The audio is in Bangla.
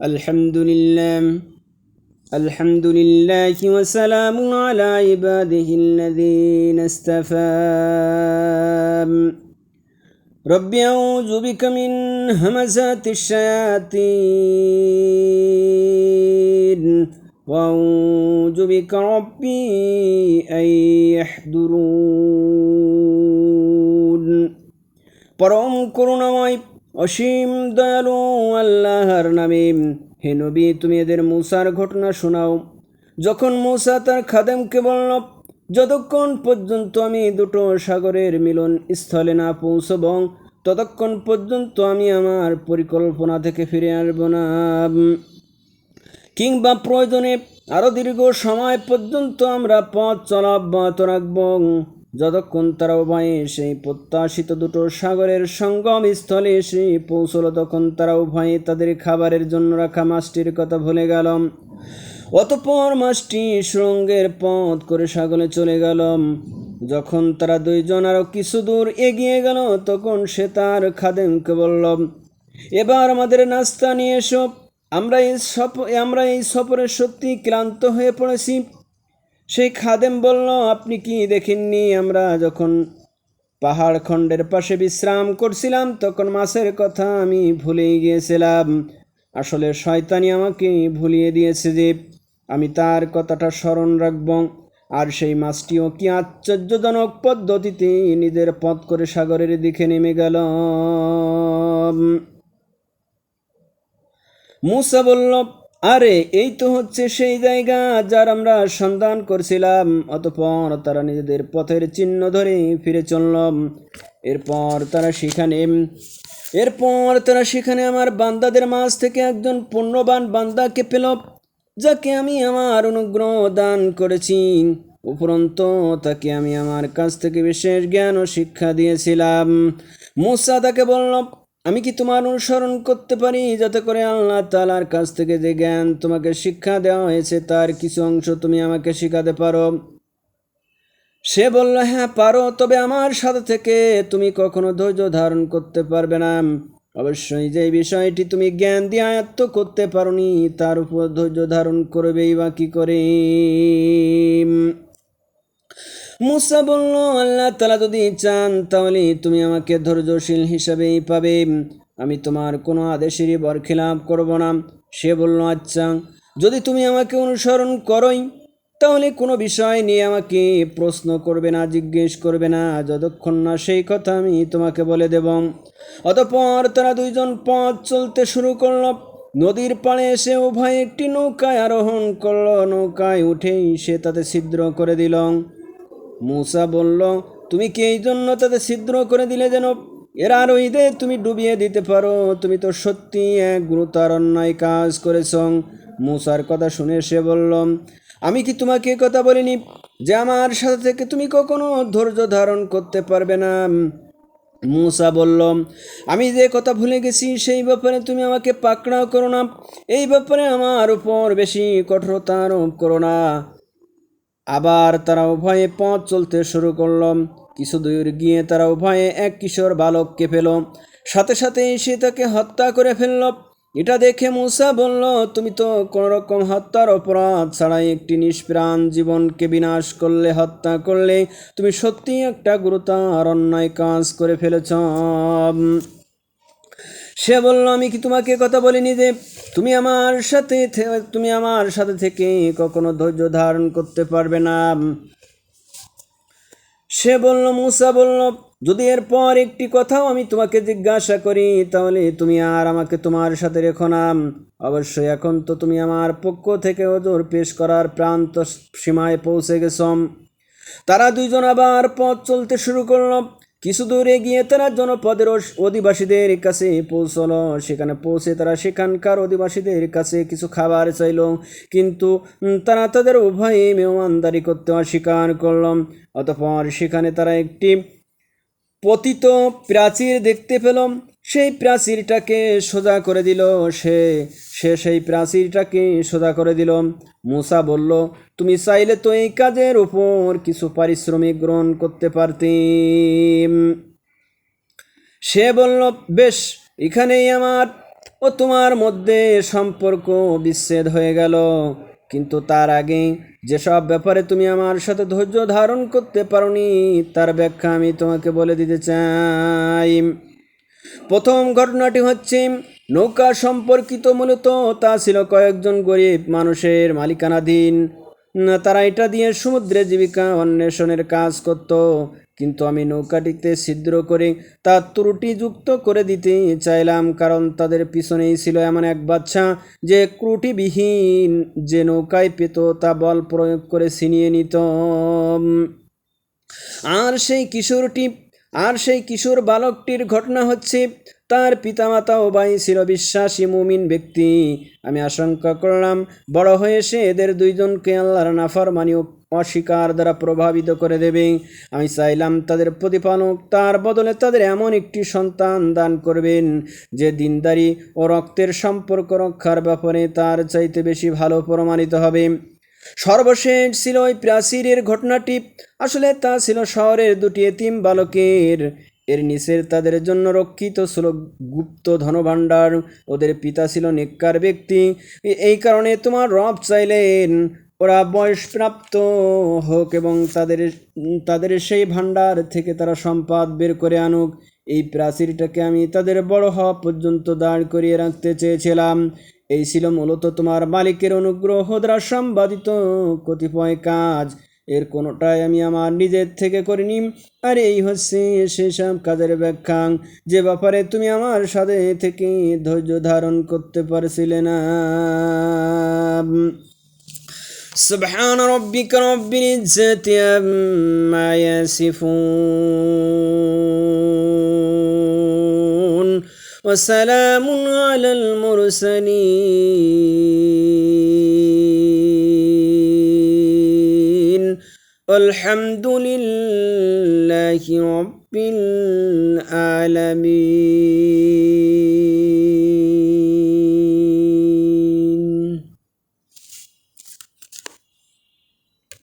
الحمد لله الحمد لله وسلام على عباده الذين اصطفى رب أعوذ بك من همزات الشياطين وأعوذ بك ربي أن يحضرون পরম করুণাময় অসীম দয়ালু আল্লাহর নামে। হে নবী, তুমি এদের মূসার ঘটনা শোনাও। যখন মূসা তার খাদেমকে বলল, যতক্ষণ পর্যন্ত আমি দুটো সাগরের মিলন স্থলে না পৌঁছব ততক্ষণ পর্যন্ত আমি আমার পরিকল্পনা থেকে ফিরে আসব না, কিংবা প্রয়োজনে আরও দীর্ঘ সময় পর্যন্ত আমরা পথ চলা অব্যাহত রাখব। যতক্ষণ তারা উভয়ে সেই প্রত্যাশিত দুটো সাগরের সঙ্গম স্থলে এসে পৌঁছল তখন তারা উভয়ে তাদের খাবারের জন্য রাখা মাছটির কথা ভুলে গেল। অতঃপর মাছটি সুড়ঙ্গের পথ করে সাগরে চলে গেল। যখন তারা দুইজন আরও কিছু দূর এগিয়ে গেল তখন সে তার খাদেমকে বলল, এবার আমাদের নাস্তা নিয়ে এসো। আমরা এই সফরে সত্যি ক্লান্ত হয়ে পড়েছি। সেই খাদেম বলল, আপনি কি দেখেননি আমরা যখন পাহাড় খণ্ডের পাশে বিশ্রাম করছিলাম তখন মাছের কথা আমি ভুলেই গিয়েছিলাম। আসলে শয়তানি আমাকে ভুলিয়ে দিয়েছে যে আমি তার কথাটা স্মরণ রাখব। আর সেই মাছটিও কি আশ্চর্যজনক পদ্ধতিতে নিজের পথ করে সাগরের দিকে নেমে গেল। মূসা বলল, আরে এই তো হচ্ছে সেই জায়গা যার আমরা সন্ধান করছিলাম। অতঃপর তারা নিজেদের পথের চিহ্ন ধরে ফিরে চলল। এরপর তারা সেখানে আমার বান্দাদের মাঝ থেকে একজন পুণ্যবান বান্দাকে পেল, যাকে আমি আমার অনুগ্রহ দান করেছি। উপরন্তু তাকে আমি আমার কাছ থেকে বিশেষ জ্ঞান ও শিক্ষা দিয়েছিলাম। মূসা তাকে বলল, আমি কি তোমার অনুসরণ করতে পারি যাতে করে আল্লাহ তাআলার কাছ থেকে যে জ্ঞান তোমাকে শিক্ষা দেওয়া হয়েছে তার কিছু অংশ তুমি আমাকে শিখাতে পারো? সে বলল, হ্যাঁ পারো, তবে আমার সাথে থেকে তুমি কখনো ধৈর্য ধারণ করতে পারবে না। অবশ্যই যে বিষয়টি তুমি জ্ঞান দিয়ে আয়ত্ত করতে পারোনি তার উপর ধৈর্য ধারণ করবেই বা কি করে? মূসা বলল, আল্লাহ তাআলা যদি চান তাহলে তুমি আমাকে ধৈর্যশীল হিসাবেই পাবে। আমি তোমার কোনো আদেশেরই বরখিলাপ করব না। সে বলল, আচ্ছা, যদি তুমি আমাকে অনুসরণ করোই তাহলে কোনো বিষয় নিয়ে আমাকে প্রশ্ন করবে না, জিজ্ঞেস করবে না, যতক্ষণ না সেই কথা আমি তোমাকে বলে দেব। অতঃপর তারা দুইজন পথ চলতে শুরু করল। নদীর পাড়ে এসে উভয় একটি নৌকায় আরোহণ করল। নৌকায় উঠেই সে তাতে ছিদ্র করে দিল। মূসা বলল, তুমি কি এই জন্য তাতে ছিদ্র করে দিলে যেন এর আরোহীদের তুমি ডুবিয়ে দিতে পারো? তুমি তো সত্যি এক গুরুতর অন্যায় কাজ করেছ। মূসার কথা শুনে সে বলল, আমি কি তোমাকে কথা বলিনি যে আমার সাথে থেকে তুমি কখনো ধৈর্য ধারণ করতে পারবে না? মূসা বলল, আমি যে কথা ভুলে গেছি সেই ব্যাপারে তুমি আমাকে পাকড়াও করো না। এই ব্যাপারে আমার উপর বেশি কঠোরতা আরোপ করো না। আবার তারা উভয়ে পথ চলতে শুরু করল। কিছু দূর গিয়ে তারা উভয়ে এক কিশোর বালককে পেল। সাথে সাথে সে তাকে হত্যা করে ফেলল। এটা দেখে মূসা বলল, তুমি তো কোনো রকম হত্যার অপরাধ ছাড়াই একটি নিষ্প্রাণ জীবনকে বিনাশ করলে, হত্যা করলে। তুমি সত্যিই একটা গুরুতর অন্যায় কাজ করে ফেলেছ। সে বলল, আমি কি তোমাকে কথা বলিনি যে তুমি আমার সাথে থেকে কখনো ধৈর্য ধারণ করতে পারবে না? মূসা বলল, যদি এরপর একটি কথাও আমি তোমাকে জিজ্ঞাসা করি তাহলে তুমি আর আমাকে তোমার সাথে রেখো না। অবশ্যই এখন তো তুমি আমার পক্ষ থেকে ওজর পেশ করার প্রান্ত সীমায় পৌঁছে গেছ। তারা দুইজন আবার পথ চলতে শুরু করলো। কিছু দূরে গিয়ে তারা জনপদের অধিবাসীদের কাছে পৌঁছল। সেখানে পৌঁছে তারা সেখানকার অধিবাসীদের কাছে কিছু খাবার চাইল, কিন্তু তারা তাদের উভয়ে মেহমানদারি করতে অস্বীকার করল। অতঃপর সেখানে তারা একটি পতিত প্রাচীর দেখতে পেল। সেই প্রাচীরটাকে সোজা করে দিল। সেই প্রাচীরটাকে সোজা করে দিল। মূসা বলল, তুমি চাইলে তো এই কাজের উপর কিছু পারিশ্রমিক গ্রহণ করতে পারতে। সে বলল, বেশ, এখানেই আমার ও তোমার মধ্যে সম্পর্ক বিচ্ছেদ হয়ে গেল। কিন্তু তার আগে যেসব ব্যাপারে তুমি আমার সাথে ধৈর্য ধারণ করতে পারোনি তার ব্যাখ্যা আমি তোমাকে বলে দিতে চাই। প্রথম ঘটনাটি হচ্ছে নৌকা সম্পর্কিত। মূলত তা ছিল কয়েকজন গরিব মানুষের মালিকানাধীন। তারা এটা দিয়ে সমুদ্রে জীবিকা অন্বেষণের কাজ করত। কিন্তু আমি নৌকাটিতে ছিদ্র করে তার ত্রুটি যুক্ত করে দিতে চাইলাম, কারণ তাদের পিছনেই ছিল এমন এক বাচ্চা যে ত্রুটিবিহীন যে নৌকায় পেত তা বল প্রয়োগ করে ছিনিয়ে নিত। আর সেই কিশোর বালকটির ঘটনা হচ্ছে তার পিতামাতা ও ভাই ছিল বিশ্বাসী মুমিন ব্যক্তি। আমি আশঙ্কা করলাম বড় হয়ে সে এদের দুইজনকে আল্লাহর নাফরমানি ও অস্বীকার দ্বারা প্রভাবিত করে দেবে। আমি চাইলাম তাদের প্রতিপালক তার বদলে তাদের এমন একটি সন্তান দান করবেন যে দিনদারি ও রক্তের সম্পর্ক রক্ষার ব্যাপারে তার চাইতে বেশি ভালো প্রমাণিত হবে। সর্বশেষ ছিল ওই প্রাচীরের ঘটনাটি। আসলে তা ছিল শহরের দুটি এতিম বালকের। এর নিচের তাদের জন্য রক্ষিত ছিল গুপ্ত ধনভাণ্ডার। ওদের পিতা ছিল নেককার ব্যক্তি। এই কারণে তোমার রব চাইলেন ওরা বয়সপ্রাপ্ত হোক এবং তাদের সেই ভাণ্ডার থেকে তারা সম্পদ বের করে আনুক। এই প্রাচীরটাকে আমি তাদের বড় হওয়া পর্যন্ত দাঁড় করিয়ে রাখতে চেয়েছিলাম। এই ছিল মূলত তোমার মালিকের অনুগ্রহ দ্বারা সম্পাদিত কতিপয় কাজ। এর কোনোটাই আমি আমার নিজের থেকে করিনি। আর এই হচ্ছে সেসব কাজের ব্যাখ্যা যে ব্যাপারে তুমি আমার সাথে থেকে ধৈর্য ধারণ করতে পারছিলে না। سبحان ربك رب العزة عما يصفون وسلام على المرسلين والحمد لله رب العالمين।